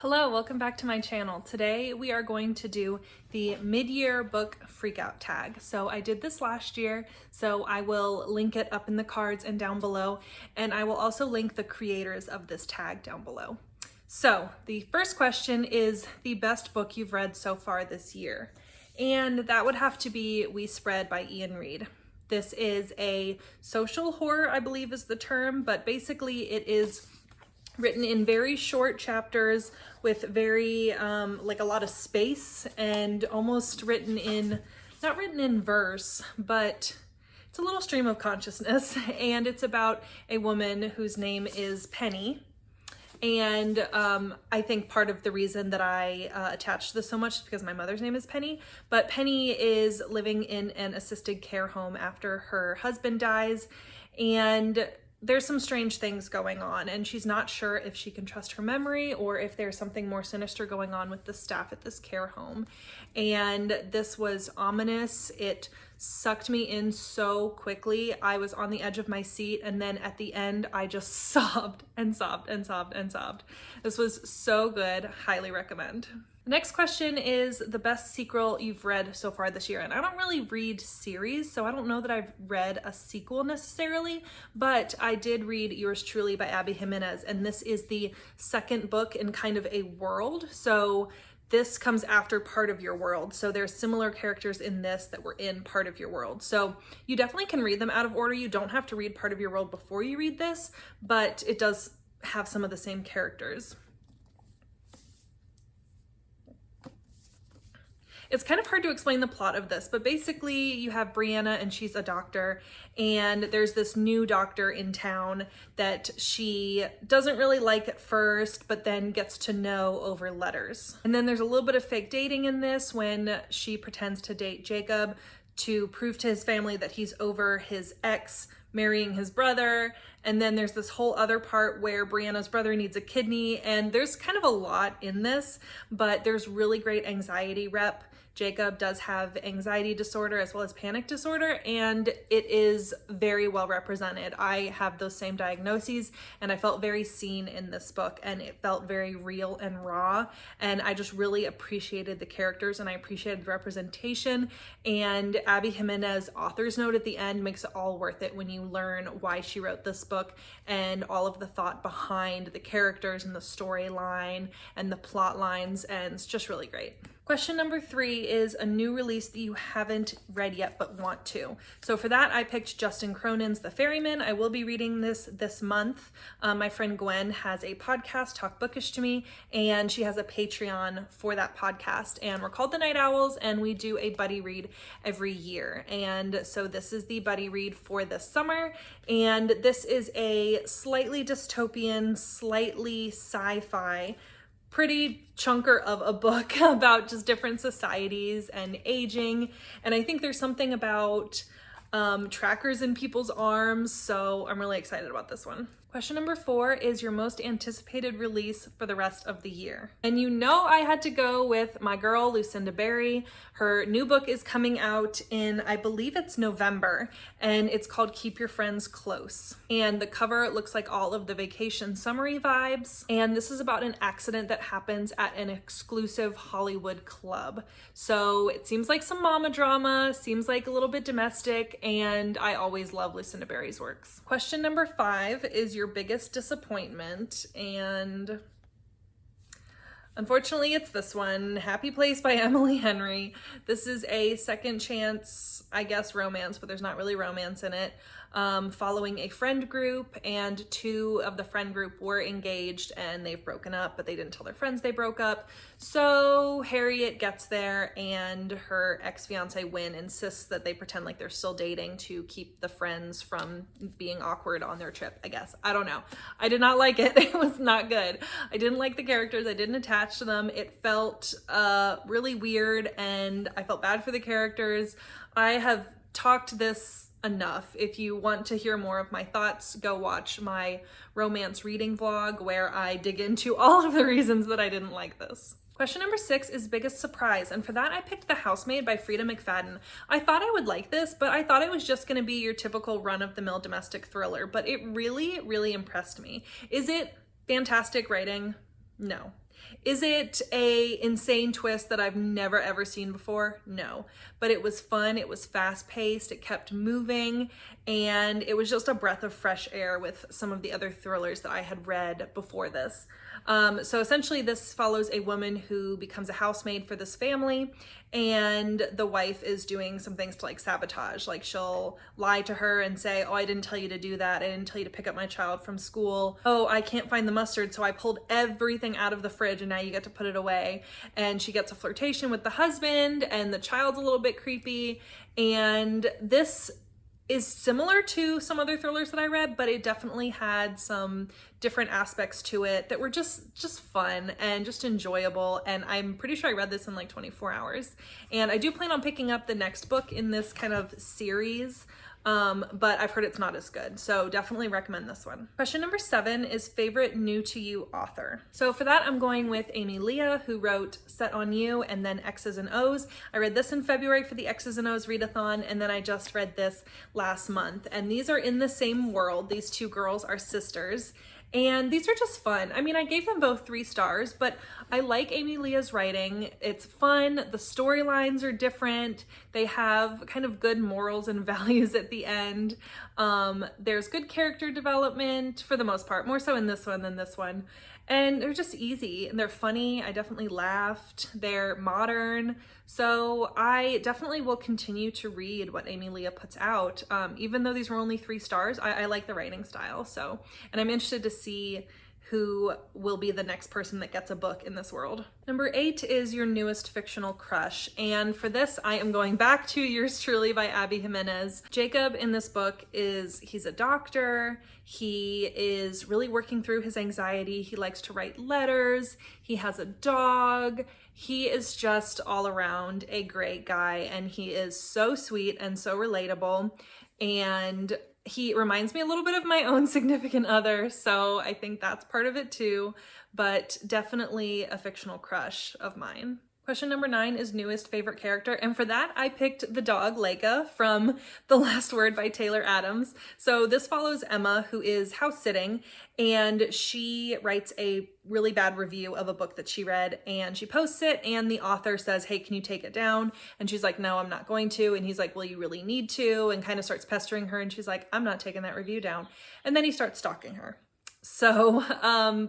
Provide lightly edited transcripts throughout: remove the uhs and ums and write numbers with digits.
Hello, welcome back to my channel. Today we are going to do the mid-year book freakout tag. So I did this last year, so I will link it up in the cards and down below, and I will also link the creators of this tag down below. So the first question is the best book you've read so far this year, and that would have to be We Spread by Ian Reid. This is a social horror, I believe is the term, but basically it is written in very short chapters with very like a lot of space, and almost written in, not written in verse, but it's a little stream of consciousness. And it's about a woman whose name is Penny. And I think part of the reason that I attached this so much is because my mother's name is Penny, but Penny is living in an assisted care home after her husband dies, and there's some strange things going on, and she's not sure if she can trust her memory or if there's something more sinister going on with the staff at this care home. And this was ominous. It sucked me in so quickly. I was on the edge of my seat, and then at the end I just sobbed and sobbed and sobbed and sobbed. This was so good. Highly recommend. The next question is the best sequel you've read so far this year. And I don't really read series, so I don't know that I've read a sequel necessarily, but I did read Yours Truly by Abby Jimenez, and this is the second book in kind of a world. So this comes after Part of Your World. So there's similar characters in this that were in Part of Your World. So you definitely can read them out of order. You don't have to read Part of Your World before you read this, but it does have some of the same characters. It's kind of hard to explain the plot of this, but basically you have Brianna, and she's a doctor, and there's this new doctor in town that she doesn't really like at first, but then gets to know over letters. And then there's a little bit of fake dating in this when she pretends to date Jacob to prove to his family that he's over his ex marrying his brother. And then there's this whole other part where Brianna's brother needs a kidney, and there's kind of a lot in this, but there's really great anxiety rep. Jacob does have anxiety disorder as well as panic disorder, and it is very well represented. I have those same diagnoses, and I felt very seen in this book, and it felt very real and raw, and I just really appreciated the characters, and I appreciated the representation. And Abby Jimenez author's note at the end makes it all worth it when you learn why she wrote this book and all of the thought behind the characters and the storyline and the plot lines, and it's just really great. Question number 3 is a new release that you haven't read yet but want to. So for that, I picked Justin Cronin's The Ferryman. I will be reading this month. My friend Gwen has a podcast, Talk Bookish to Me, and she has a Patreon for that podcast. And we're called The Night Owls, and we do a buddy read every year. And so this is the buddy read for this summer. And this is a slightly dystopian, slightly sci-fi, pretty chunker of a book about just different societies and aging. And I think there's something about trackers in people's arms, so I'm really excited about this one. Question number 4 is your most anticipated release for the rest of the year. And you know I had to go with my girl, Lucinda Berry. Her new book is coming out in, I believe it's November, and it's called Keep Your Friends Close. And the cover looks like all of the vacation summary vibes. And this is about an accident that happens at an exclusive Hollywood club. So it seems like some mama drama, seems like a little bit domestic, and I always love Lucinda Berry's works. Question number 5 is your biggest disappointment, and unfortunately it's this one, Happy Place by Emily Henry. This is a second chance, I guess, romance, but there's not really romance in it, following a friend group, and 2 of the friend group were engaged and they've broken up, but they didn't tell their friends they broke up. So Harriet gets there, and her ex-fiance Wynn insists that they pretend like they're still dating to keep the friends from being awkward on their trip, I guess. I don't know. I did not like it. It was not good. I didn't like the characters. I didn't attach to them. It felt really weird, and I felt bad for the characters. I have talked this enough. If you want to hear more of my thoughts, go watch my romance reading vlog where I dig into all of the reasons that I didn't like this. Question number 6 is biggest surprise, and for that I picked The Housemaid by Frida McFadden. I thought I would like this, but I thought it was just going to be your typical run-of-the-mill domestic thriller, but it really, really impressed me. Is it fantastic writing? No. Is it a insane twist that I've never ever seen before? No, but it was fun. It was fast paced. It kept moving, and it was just a breath of fresh air with some of the other thrillers that I had read before this. So essentially this follows a woman who becomes a housemaid for this family, and the wife is doing some things to like sabotage. Like she'll lie to her and say, oh, I didn't tell you to do that. I didn't tell you to pick up my child from school. Oh, I can't find the mustard, so I pulled everything out of the fridge and now you get to put it away. And she gets a flirtation with the husband, and the child's a little bit creepy. And this is similar to some other thrillers that I read, but it definitely had some different aspects to it that were just fun and just enjoyable. And I'm pretty sure I read this in like 24 hours. And I do plan on picking up the next book in this kind of series, but I've heard it's not as good. So definitely recommend this one. Question number 7 is favorite new to you author. So for that, I'm going with Amy Leah, who wrote Set on You and then X's and O's. I read this in February for the X's and O's readathon, and then I just read this last month. And these are in the same world. These two girls are sisters, and these are just fun. I mean, I gave them both 3 stars, but I like Amy Leah's writing. It's fun. The storylines are different. They have kind of good morals and values at the end. There's good character development for the most part, more so in this one than this one. And they're just easy and they're funny. I definitely laughed. They're modern. So I definitely will continue to read what Amy Leah puts out. Even though these were only 3 stars, I like the writing style. So, and I'm interested to see who will be the next person that gets a book in this world. Number 8 is your newest fictional crush. And for this, I am going back to Yours Truly by Abby Jimenez. Jacob in this book he's a doctor. He is really working through his anxiety. He likes to write letters. He has a dog. He is just all around a great guy, and he is so sweet and so relatable. And he reminds me a little bit of my own significant other, so I think that's part of it too, but definitely a fictional crush of mine. Question number 9 is newest favorite character, and for that I picked the dog Leica from The Last Word by Taylor Adams. So this follows Emma, who is house sitting, and she writes a really bad review of a book that she read, and she posts it, and the author says, hey, can you take it down? And she's like, no, I'm not going to. And he's like, well, you really need to, and kind of starts pestering her, and she's like, I'm not taking that review down. And then he starts stalking her. So,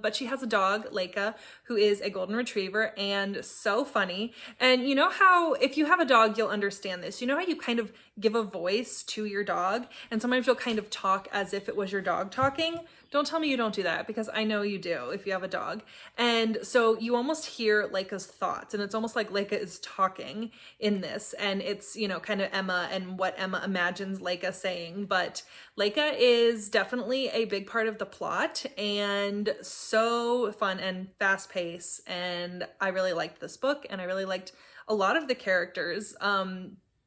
but she has a dog, Leica, who is a golden retriever and so funny. And you know how, if you have a dog, you'll understand this. You know how you kind of give a voice to your dog, and sometimes you'll kind of talk as if it was your dog talking? Don't tell me you don't do that, because I know you do if you have a dog. And so you almost hear Leica's thoughts, and it's almost like Leica is talking in this, and it's, you know, kind of Emma and what Emma imagines Leica saying. But Leica is definitely a big part of the plot, and so fun and fast paced, and I really liked this book, and I really liked a lot of the characters.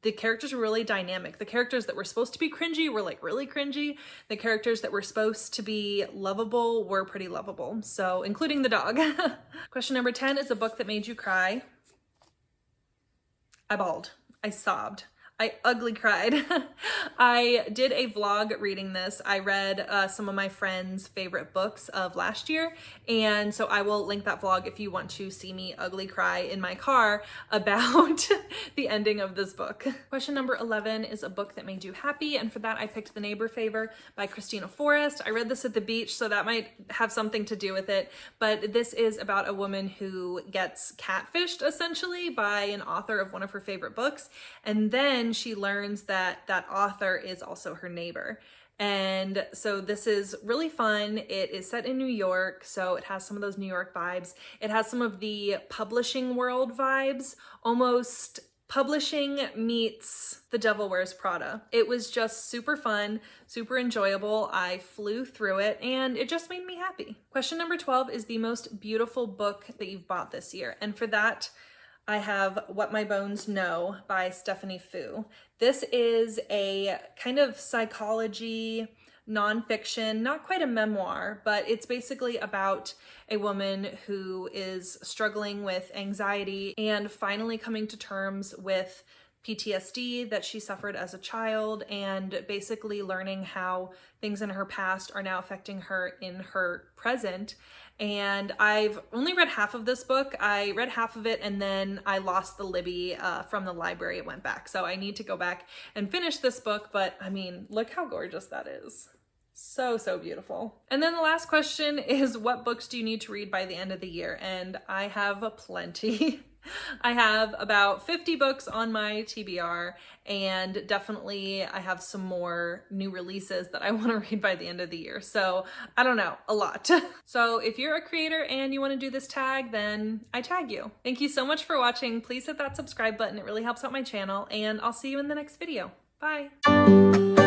The characters were really dynamic. The characters that were supposed to be cringy were like really cringy. The characters that were supposed to be lovable were pretty lovable. So, including the dog. Question number 10 is a book that made you cry. I bawled. I sobbed. I ugly cried. I did a vlog reading this. I read some of my friends' favorite books of last year, and so I will link that vlog if you want to see me ugly cry in my car about the ending of this book. Question number 11 is a book that made you happy, and for that I picked The Neighbor Favor by Christina Forrest. I read this at the beach, so that might have something to do with it, but this is about a woman who gets catfished essentially by an author of one of her favorite books, and then she learns that that author is also her neighbor. And so this is really fun. It is set in New York, so it has some of those New York vibes. It has some of the publishing world vibes, almost publishing meets The Devil Wears Prada. It was just super fun, super enjoyable. I flew through it, and it just made me happy. Question number 12 is the most beautiful book that you've bought this year. And for that, I have What My Bones Know by Stephanie Fu. This is a kind of psychology, nonfiction, not quite a memoir, but it's basically about a woman who is struggling with anxiety and finally coming to terms with PTSD that she suffered as a child, and basically learning how things in her past are now affecting her in her present. and I've only read half of this book. I read half of it and then I lost the Libby from the library. It went back. So I need to go back and finish this book, but I mean, look how gorgeous that is. So, so beautiful. And then the last question is, what books do you need to read by the end of the year? And I have plenty. I have about 50 books on my TBR, and definitely I have some more new releases that I want to read by the end of the year. So I don't know, a lot. So if you're a creator and you want to do this tag, then I tag you. Thank you so much for watching. Please hit that subscribe button. It really helps out my channel, and I'll see you in the next video. Bye.